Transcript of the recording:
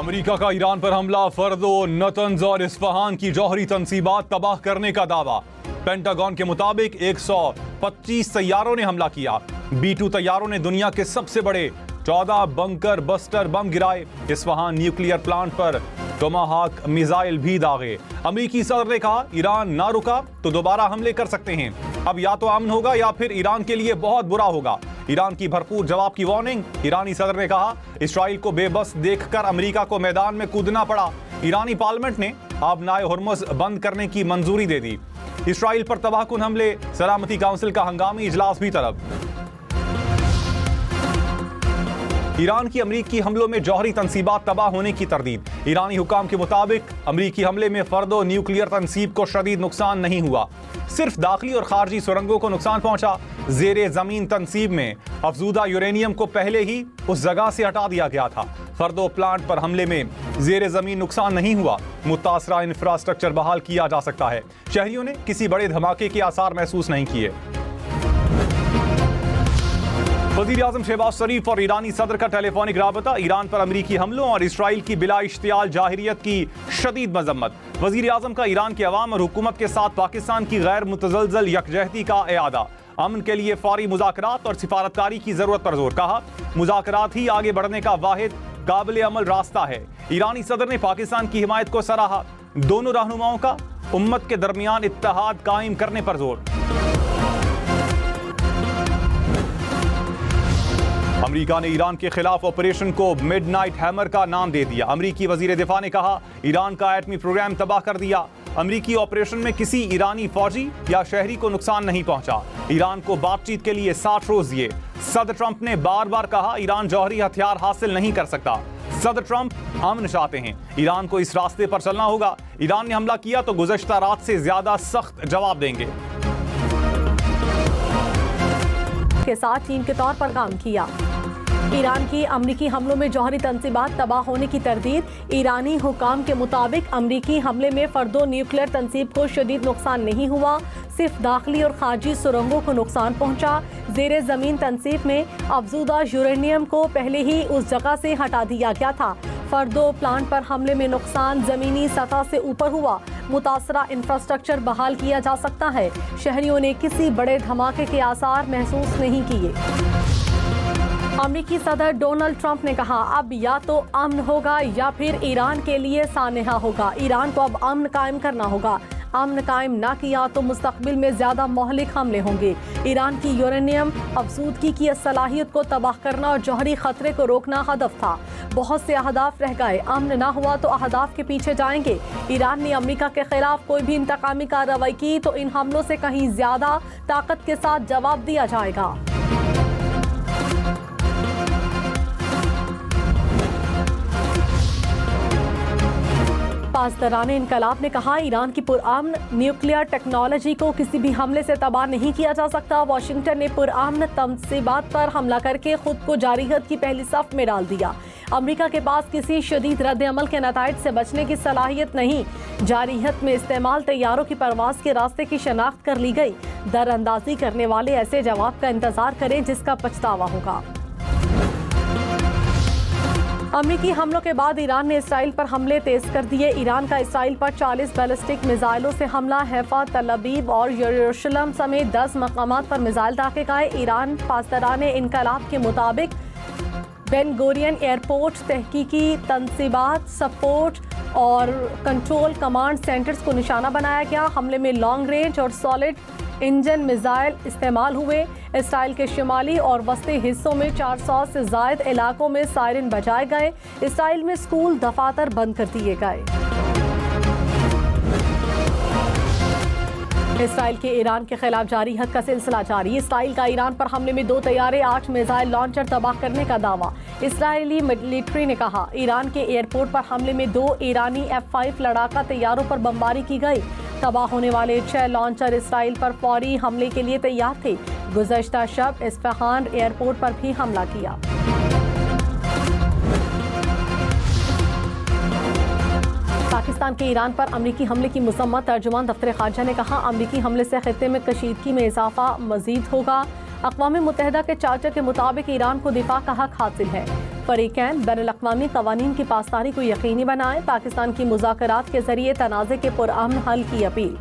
America का Iran पर हमला, फर्दो, नतंज और इस्फहान की जौहरी तंसीबात तबाह करने का दावा। पेंटागन के मुताबिक 125 तैयारों ने हमला किया। B-2 तैयारों ने दुनिया के सबसे बड़े 14 बंकर बस्टर बम गिराए। इस्फहान न्यूक्लियर प्लांट पर टोमाहाक मिसाइल भी दागे। अमेरिकी सदर ने कहा, ईरान ना रुका तो दोबारा हमले कर सकते हैं। अब या तो अमन होगा या फिर ईरान के लिए बहुत बुरा होगा। ईरान की भरपूर जवाब की वार्निंग। ईरानी सदर ने कहा, इसराइल को बेबस देखकर अमेरिका को मैदान में कूदना पड़ा। ईरानी पार्लियामेंट ने आबनाए हुर्मुज़ बंद करने की मंजूरी दे दी। इसराइल पर तबाहकुन हमले, सलामती काउंसिल का हंगामी इजलास भी तलब। ईरान की अमरीकी हमलों में जौहरी तंसीबात तबाह होने की तरदीद। ईरानी हुकाम के मुताबिक अमरीकी हमले में फर्दो न्यूक्लियर तंसीब को शदीद नुकसान नहीं हुआ, सिर्फ दाखिली और खारजी सुरंगों को नुकसान पहुंचा। जेरे जमीन तंसीब में अफजूदा यूरेनियम को पहले ही उस जगह से हटा दिया गया था। फर्दो प्लांट पर हमले में जेरे जमीन नुकसान नहीं हुआ। मुतासरा इंफ्रास्ट्रक्चर बहाल किया जा सकता है। शहरियों ने किसी बड़े धमाके के आसार महसूस नहीं किए। वज़ीर आज़म शहबाज शरीफ और ईरानी सदर का टेलीफोनिक राबता। ईरान पर अमरीकी हमलों और इसराइल की बिला इश्तियाल जाहिरियत की शदीद मजम्मत। वज़ीर आज़म का ईरान के अवाम और हुकूमत के साथ पाकिस्तान की गैर मुतज़लज़ल यकजहती का इआदा। अमन के लिए फौरी मुज़ाकरात और सिफारतकारी की जरूरत पर जोर। कहा, मुज़ाकरात ही आगे बढ़ने का वाहिद काबिल अमल रास्ता है। ईरानी सदर ने पाकिस्तान की हिमायत को सराहा। दोनों रहनुमाओं का उम्मत के दरमियान इत्तेहाद कायम करने पर जोर। अमेरिका ने ईरान के खिलाफ ऑपरेशन को मिडनाइट हैमर का नाम दे दिया। अमेरिकी वजीर दिफा ने कहा, ईरान का एटमी प्रोग्राम तबाह कर दिया। अमेरिकी ऑपरेशन में किसी ईरानी फौजी या शहरी को नुकसान नहीं पहुंचा। ईरान को बातचीत के लिए 60 रोज दिए। सदर ट्रंप ने बार बार कहा, ईरान जौहरी हथियार हासिल नहीं कर सकता। सदर ट्रंप अमन चाहते हैं, ईरान को इस रास्ते पर चलना होगा। ईरान ने हमला किया तो गुज़श्ता रात से ज्यादा सख्त जवाब देंगे। के साथ टीम के तौर पर काम किया। ईरान की अमरीकी हमलों में जौहरी तंसीबात तबाह होने की तरदीद। ईरानी हुकाम के मुताबिक अमरीकी हमले में फर्दो न्यूक्लियर तंसीब को शदीद नुकसान नहीं हुआ, सिर्फ दाखिली और खारजी सुरंगों को नुकसान पहुंचा। जेरे जमीन तंसीब में अफजूदा यूरेनियम को पहले ही उस जगह से हटा दिया गया था। फर्दो प्लांट पर हमले में नुकसान जमीनी सतह से ऊपर हुआ। मुतासरा इंफ्रास्ट्रक्चर बहाल किया जा सकता है। शहरियों ने किसी बड़े धमाके के आसार महसूस नहीं किए। अमेरिकी सदर डोनाल्ड ट्रंप ने कहा, अब या तो अमन होगा या फिर ईरान के लिए सानेहा होगा। ईरान को अब अमन कायम करना होगा। अमन कायम ना किया तो मुस्तकबिल में ज्यादा मोहलिक हमले होंगे। ईरान की यूरेनियम अफसूदगी की सलाहियत को तबाह करना और जौहरी खतरे को रोकना हदफ था। बहुत से अहदाफ रह गए। अमन ना हुआ तो अहदाफ के पीछे जाएंगे। ईरान ने अमेरिका के खिलाफ कोई भी इंतकामी कार्रवाई की तो इन हमलों से कहीं ज्यादा ताकत के साथ जवाब दिया जाएगा। पासदाराने इनकलाब ने कहा, ईरान की पुरअमन न्यूक्लियर टेक्नोलॉजी को किसी भी हमले से तबाह नहीं किया जा सकता। वाशिंगटन ने पुरअमन तंसीबात पर हमला करके खुद को जारियत की पहली सफ में डाल दिया। अमेरिका के पास किसी शदीद रद्द अमल के नताइज से बचने की सलाहियत नहीं। जारियत में इस्तेमाल तैयारों की परवाज के रास्ते की शनाख्त कर ली गई। दरअंदाजी करने वाले ऐसे जवाब का इंतजार करें जिसका पछतावा होगा। अमेरिकी हमलों के बाद ईरान ने इसराइल पर हमले तेज कर दिए। ईरान का इसराइल पर 40 बैलिस्टिक मिसाइलों से हमला। हैफा, तल अवीव और यरूशलेम समेत 10 मकामात पर मिसाइल दागे गए। ईरान पासदाराने इनकलाब के मुताबिक बेन गुरियन एयरपोर्ट, तहकीकी तंसीबात, सपोर्ट और कंट्रोल कमांड सेंटर्स को निशाना बनाया गया। हमले में लॉन्ग रेंज और सॉलिड इंजन मिसाइल इस्तेमाल हुए। इसराइल के शिमाली और वस्ती हिस्सों में 400 से ज़ायद इलाकों में सायरन बजाए गए। इसराइल में स्कूल, दफातर बंद कर दिए गए। इसराइल के ईरान के खिलाफ जारी हद का सिलसिला जारी। इसराइल का ईरान पर हमले में 2 तैयारे, 8 मिसाइल लॉन्चर तबाह करने का दावा। इसराइली मिलिट्री ने कहा, ईरान के एयरपोर्ट पर हमले में 2 ईरानी F-5 लड़ाका तैयारों पर बमबारी की गई। तबाह होने वाले 6 लॉन्चर इसराइल पर फौरी हमले के लिए तैयार थे। गुज़श्ता शब इस्फहान एयरपोर्ट पर भी हमला किया। पाकिस्तान के ईरान पर अमरीकी हमले की मज़म्मत। तर्जुमान दफ्तर ख़ारजा ने कहा, अमरीकी हमले से खित्ते में कशीदगी में इजाफा मज़ीद होगा। अक़वाम मुत्तहिदा के चार्टर के मुताबिक ईरान को दिफा का हक हासिल है। फरीकैन बैनुल-अक़वामी क़वानीन की पासदारी को यकीनी बनाएं, पाकिस्तान की मुज़ाकरात के जरिए तनाज़े के पुरअमन हल की अपील।